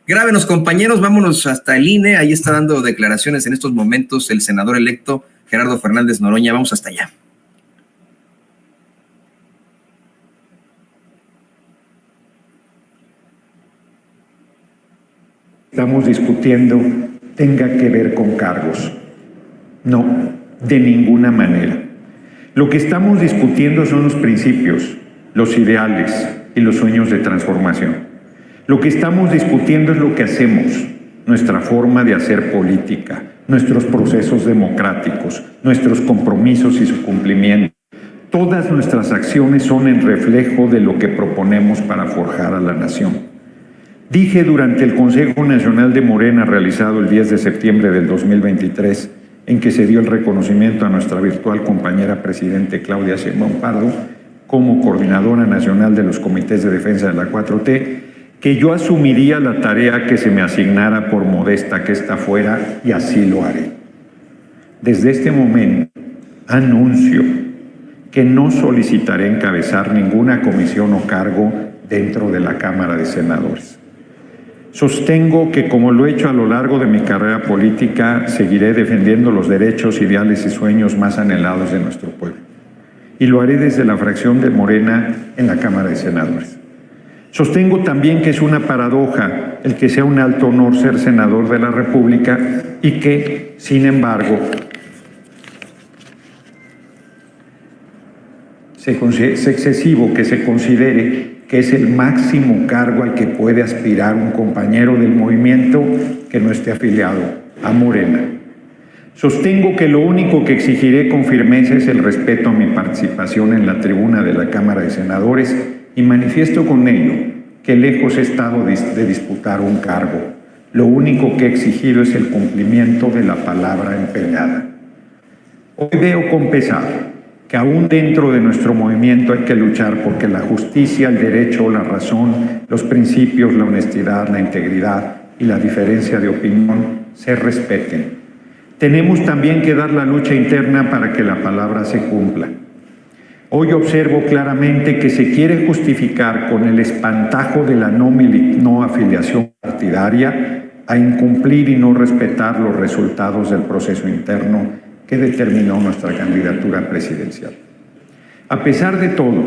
Grábenos, compañeros, vámonos hasta el INE. Ahí está dando declaraciones en estos momentos el senador electo Gerardo Fernández Noroña. Vamos hasta allá. Estamos discutiendo tenga que ver con cargos. No, de ninguna manera. Lo que estamos discutiendo son los principios, los ideales y los sueños de transformación. Lo que estamos discutiendo es lo que hacemos, nuestra forma de hacer política, nuestros procesos democráticos, nuestros compromisos y su cumplimiento. Todas nuestras acciones son el reflejo de lo que proponemos para forjar a la nación. Dije durante el Consejo Nacional de Morena realizado el 10 de septiembre del 2023, en que se dio el reconocimiento a nuestra virtual compañera presidente Claudia Sheinbaum Pardo como coordinadora nacional de los comités de defensa de la 4T, que yo asumiría la tarea que se me asignara por modesta que ésta fuera, y así lo haré. Desde este momento anuncio que no solicitaré encabezar ninguna comisión o cargo dentro de la Cámara de Senadores. Sostengo que, como lo he hecho a lo largo de mi carrera política, seguiré defendiendo los derechos, ideales y sueños más anhelados de nuestro pueblo. Y lo haré desde la fracción de Morena en la Cámara de Senadores. Sostengo también que es una paradoja el que sea un alto honor ser senador de la República y que, sin embargo, es excesivo que se considere que es el máximo cargo al que puede aspirar un compañero del movimiento que no esté afiliado a Morena. Sostengo que lo único que exigiré con firmeza es el respeto a mi participación en la tribuna de la Cámara de Senadores y manifiesto con ello que lejos he estado de disputar un cargo. Lo único que he exigido es el cumplimiento de la palabra empeñada. Hoy veo con pesar que aún dentro de nuestro movimiento hay que luchar porque la justicia, el derecho, la razón, los principios, la honestidad, la integridad y la diferencia de opinión se respeten. Tenemos también que dar la lucha interna para que la palabra se cumpla. Hoy observo claramente que se quiere justificar con el espantajo de la no afiliación partidaria a incumplir y no respetar los resultados del proceso interno que determinó nuestra candidatura presidencial. A pesar de todo,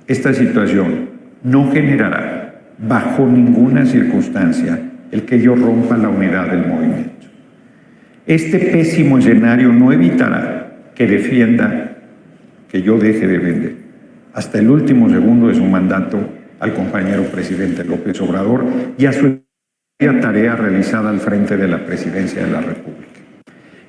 esta situación no generará bajo ninguna circunstancia el que yo rompa la unidad del movimiento. Este pésimo escenario no evitará que yo deje de defender hasta el último segundo de su mandato al compañero presidente López Obrador y a su tarea realizada al frente de la presidencia de la República.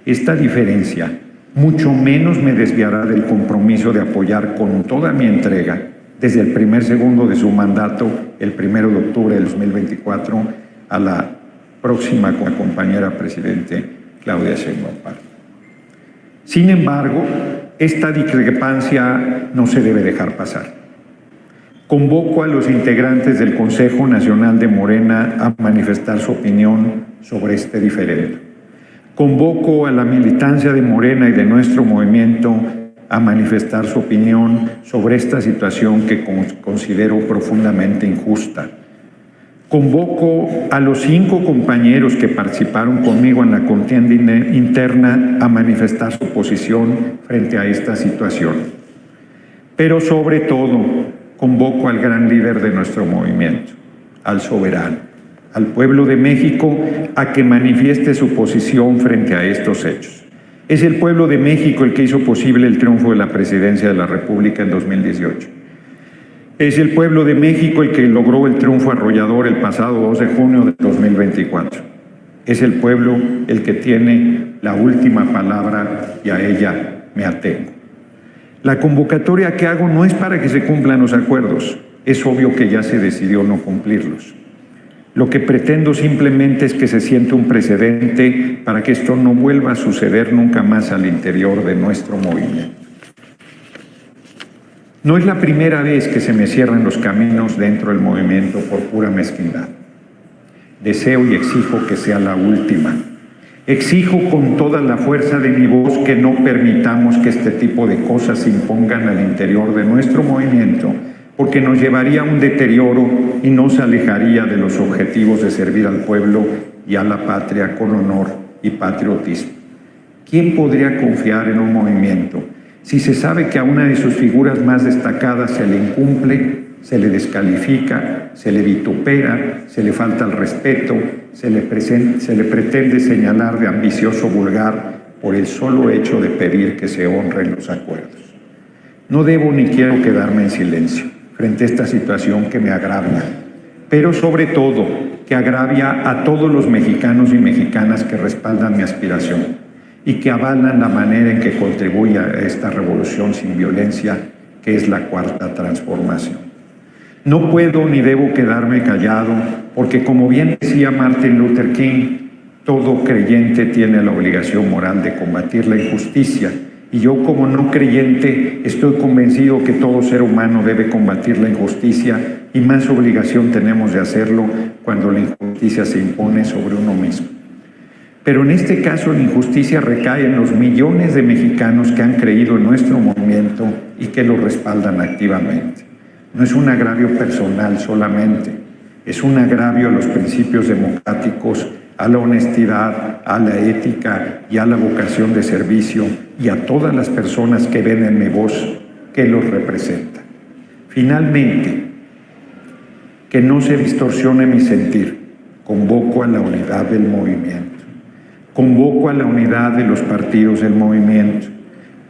Esta diferencia mucho menos me desviará del compromiso de apoyar con toda mi entrega desde el primer segundo de su mandato, el 1 de octubre de 2024, a la próxima compañera presidente Claudia Sheinbaum Pardo. Sin embargo, esta discrepancia no se debe dejar pasar. Convoco a los integrantes del Consejo Nacional de Morena a manifestar su opinión sobre este diferendo. Convoco a la militancia de Morena y de nuestro movimiento a manifestar su opinión sobre esta situación que considero profundamente injusta. Convoco a los 5 compañeros que participaron conmigo en la contienda interna a manifestar su posición frente a esta situación. Pero sobre todo, convoco al gran líder de nuestro movimiento, al soberano, al pueblo de México, a que manifieste su posición frente a estos hechos. Es el pueblo de México el que hizo posible el triunfo de la presidencia de la República en 2018. Es el pueblo de México el que logró el triunfo arrollador el pasado 2 de junio de 2024. Es el pueblo el que tiene la última palabra y a ella me atengo. La convocatoria que hago no es para que se cumplan los acuerdos. Es obvio que ya se decidió no cumplirlos. Lo que pretendo simplemente es que se siente un precedente para que esto no vuelva a suceder nunca más al interior de nuestro movimiento. No es la primera vez que se me cierran los caminos dentro del movimiento por pura mezquindad. Deseo y exijo que sea la última. Exijo con toda la fuerza de mi voz que no permitamos que este tipo de cosas se impongan al interior de nuestro movimiento porque nos llevaría a un deterioro y nos alejaría de los objetivos de servir al pueblo y a la patria con honor y patriotismo. ¿Quién podría confiar en un movimiento si se sabe que a una de sus figuras más destacadas se le incumple, se le descalifica, se le vitupera, se le falta el respeto, se le pretende señalar de ambicioso vulgar por el solo hecho de pedir que se honren los acuerdos? No debo ni quiero quedarme en silencio frente a esta situación que me agravia, pero sobre todo que agravia a todos los mexicanos y mexicanas que respaldan mi aspiración y que avalan la manera en que contribuye a esta revolución sin violencia que es la Cuarta Transformación. No puedo ni debo quedarme callado porque, como bien decía Martin Luther King, todo creyente tiene la obligación moral de combatir la injusticia, y yo, como no creyente, estoy convencido que todo ser humano debe combatir la injusticia, y más obligación tenemos de hacerlo cuando la injusticia se impone sobre uno mismo. Pero en este caso la injusticia recae en los millones de mexicanos que han creído en nuestro movimiento y que lo respaldan activamente. No es un agravio personal solamente, es un agravio a los principios democráticos, a la honestidad, a la ética y a la vocación de servicio, y a todas las personas que ven en mi voz que los representa. Finalmente, que no se distorsione mi sentir, convoco a la unidad del movimiento, convoco a la unidad de los partidos del movimiento,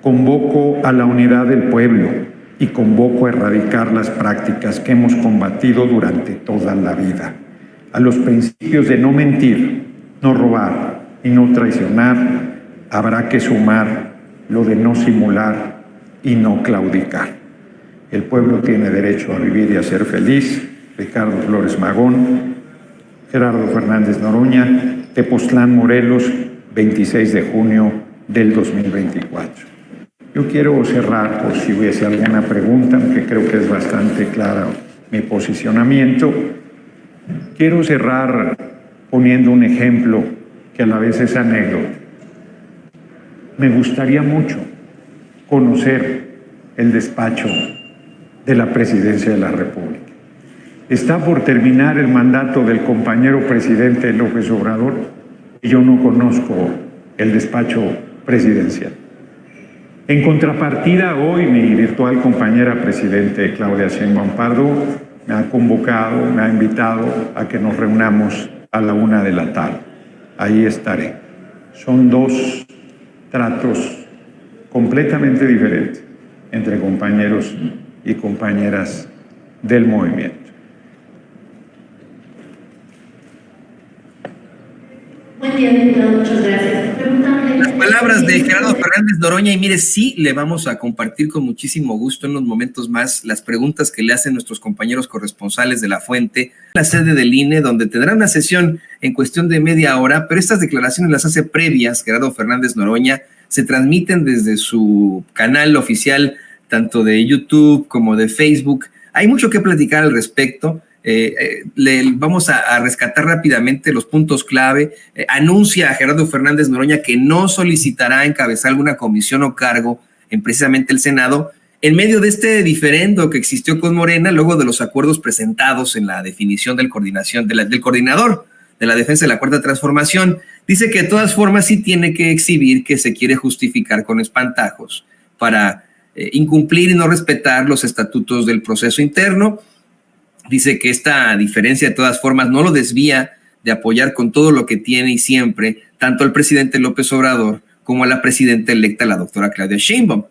convoco a la unidad del pueblo y convoco a erradicar las prácticas que hemos combatido durante toda la vida, a los principios de no mentir, no robar y no traicionar. Habrá que sumar lo de no simular y no claudicar. El pueblo tiene derecho a vivir y a ser feliz. Ricardo Flores Magón, Gerardo Fernández Noroña, Tepoztlán, Morelos, 26 de junio del 2024. Yo quiero cerrar, por si hubiese alguna pregunta, aunque creo que es bastante claro mi posicionamiento. Quiero cerrar poniendo un ejemplo que a la vez es anécdota. Me gustaría mucho conocer el despacho de la Presidencia de la República. Está por terminar el mandato del compañero presidente López Obrador y yo no conozco el despacho presidencial. En contrapartida, hoy mi virtual compañera presidente Claudia Sheinbaum Pardo me ha convocado, me ha invitado a que nos reunamos a la 1:00 p.m. Ahí estaré. Son dos tratos completamente diferentes entre compañeros y compañeras del movimiento. Buen día, diputado, muchas gracias. Las palabras de Gerardo Fernández Noroña, y mire, sí le vamos a compartir con muchísimo gusto en unos momentos más las preguntas que le hacen nuestros compañeros corresponsales de La Fuente, la sede del INE, donde tendrá una sesión en cuestión de media hora, pero estas declaraciones las hace previas Gerardo Fernández Noroña, se transmiten desde su canal oficial, tanto de YouTube como de Facebook. Hay mucho que platicar al respecto. Vamos a rescatar rápidamente los puntos clave. Anuncia a Gerardo Fernández Noroña que no solicitará encabezar alguna comisión o cargo en precisamente el Senado, en medio de este diferendo que existió con Morena, luego de los acuerdos presentados en la definición del coordinador de la defensa de la Cuarta Transformación. Dice que de todas formas sí tiene que exhibir que se quiere justificar con espantajos para incumplir y no respetar los estatutos del proceso interno. Dice que esta diferencia de todas formas no lo desvía de apoyar con todo lo que tiene y siempre tanto al presidente López Obrador como a la presidenta electa, la doctora Claudia Sheinbaum,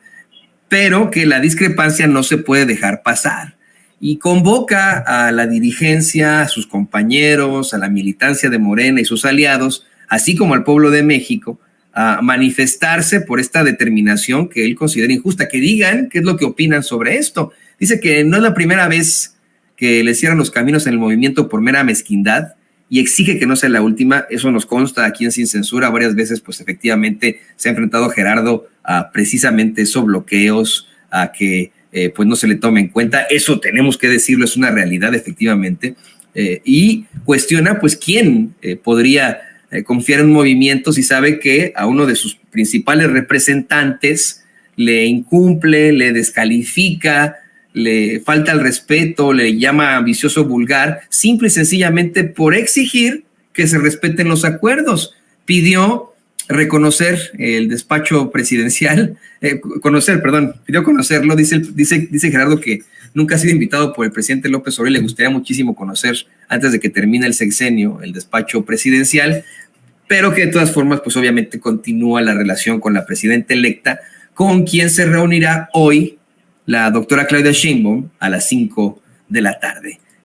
pero que la discrepancia no se puede dejar pasar. Y convoca a la dirigencia, a sus compañeros, a la militancia de Morena y sus aliados, así como al pueblo de México, a manifestarse por esta determinación que él considera injusta, que digan qué es lo que opinan sobre esto. Dice que no es la primera vez que le cierran los caminos en el movimiento por mera mezquindad y exige que no sea la última. Eso nos consta aquí en Sin Censura. Varias veces, pues efectivamente, se ha enfrentado Gerardo a precisamente esos bloqueos, a que pues no se le tome en cuenta. Eso tenemos que decirlo, es una realidad efectivamente. Y cuestiona pues quién podría confiar en un movimiento si sabe que a uno de sus principales representantes le incumple, le descalifica, le falta el respeto, le llama ambicioso, vulgar, simple y sencillamente por exigir que se respeten los acuerdos. Pidió reconocer el despacho presidencial, pidió conocerlo. Dice Gerardo que nunca ha sido invitado por el presidente López Obrador y le gustaría muchísimo conocer antes de que termine el sexenio el despacho presidencial, pero que de todas formas, pues obviamente continúa la relación con la presidenta electa, con quien se reunirá hoy la doctora Claudia Sheinbaum a las 5 de la tarde.